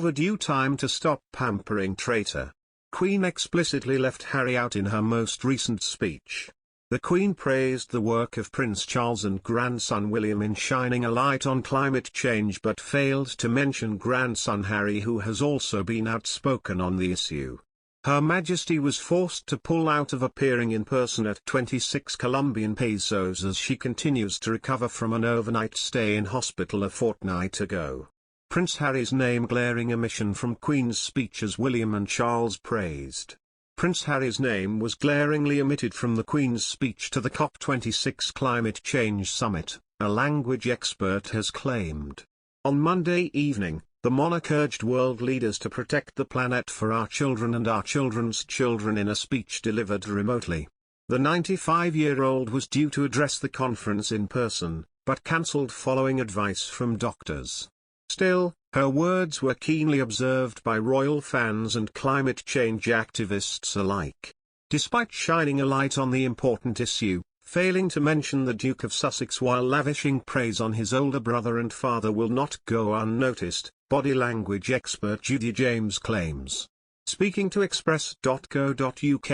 overdue time to stop pampering traitor. Queen explicitly left Harry out in her most recent speech. The Queen praised the work of Prince Charles and grandson William in shining a light on climate change but failed to mention grandson Harry, who has also been outspoken on the issue. Her Majesty was forced to pull out of appearing in person at 26 Colombian pesos as she continues to recover from an overnight stay in hospital a fortnight ago. Prince Harry's name glaring omission from Queen's speech as William and Charles praised. Prince Harry's name was glaringly omitted from the Queen's speech to the COP26 Climate Change Summit, a language expert has claimed. On Monday evening, the monarch urged world leaders to protect the planet for our children and our children's children in a speech delivered remotely. The 95-year-old was due to address the conference in person, but cancelled following advice from doctors. Still, her words were keenly observed by royal fans and climate change activists alike. Despite shining a light on the important issue, failing to mention the Duke of Sussex while lavishing praise on his older brother and father will not go unnoticed, body language expert Judy James claims. Speaking to Express.co.uk,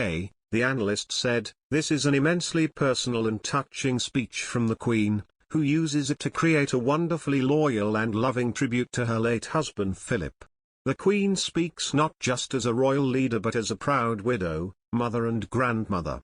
the analyst said, "This is an immensely personal and touching speech from the Queen, who uses it to create a wonderfully loyal and loving tribute to her late husband Philip. The Queen speaks not just as a royal leader but as a proud widow, mother and grandmother.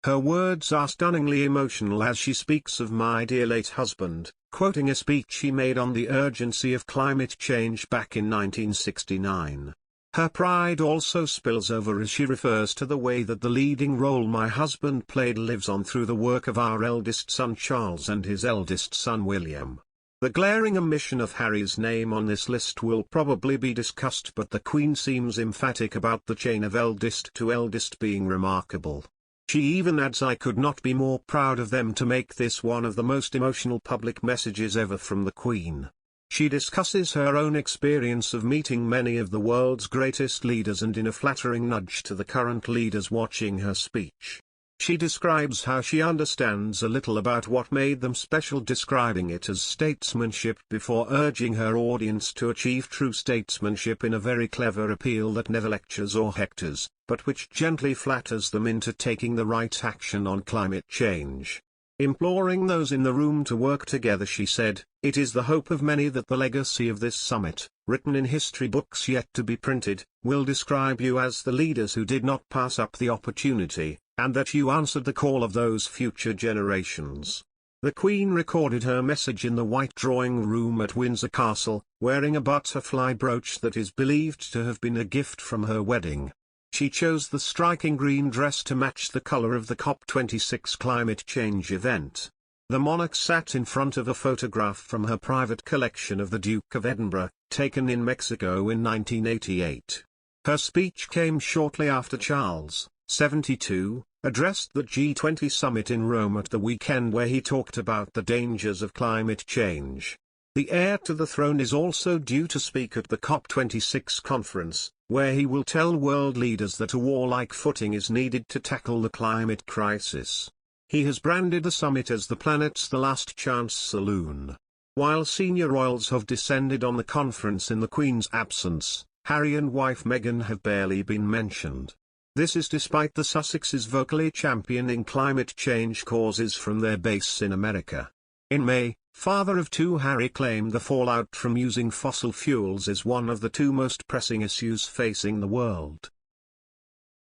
Her words are stunningly emotional as she speaks of my dear late husband, quoting a speech he made on the urgency of climate change back in 1969. Her pride also spills over as she refers to the way that the leading role my husband played lives on through the work of our eldest son Charles and his eldest son William. The glaring omission of Harry's name on this list will probably be discussed, but the Queen seems emphatic about the chain of eldest to eldest being remarkable. She even adds, "I could not be more proud of them," to make this one of the most emotional public messages ever from the Queen. She discusses her own experience of meeting many of the world's greatest leaders and in a flattering nudge to the current leaders watching her speech. She describes how she understands a little about what made them special, describing it as statesmanship before urging her audience to achieve true statesmanship in a very clever appeal that never lectures or hectors, but which gently flatters them into taking the right action on climate change. Imploring those in the room to work together, she said, "It is the hope of many that the legacy of this summit, written in history books yet to be printed, will describe you as the leaders who did not pass up the opportunity, and that you answered the call of those future generations." The Queen recorded her message in the White Drawing Room at Windsor Castle, wearing a butterfly brooch that is believed to have been a gift from her wedding. She chose the striking green dress to match the color of the COP26 climate change event. The monarch sat in front of a photograph from her private collection of the Duke of Edinburgh, taken in Mexico in 1988. Her speech came shortly after Charles, 72, addressed the G20 summit in Rome at the weekend, where he talked about the dangers of climate change. The heir to the throne is also due to speak at the COP26 conference, where he will tell world leaders that a warlike footing is needed to tackle the climate crisis. He has branded the summit as the planet's The Last Chance saloon. While senior royals have descended on the conference in the Queen's absence, Harry and wife Meghan have barely been mentioned. This is despite the Sussexes vocally championing climate change causes from their base in America. In May, father of two Harry claimed the fallout from using fossil fuels is one of the two most pressing issues facing the world.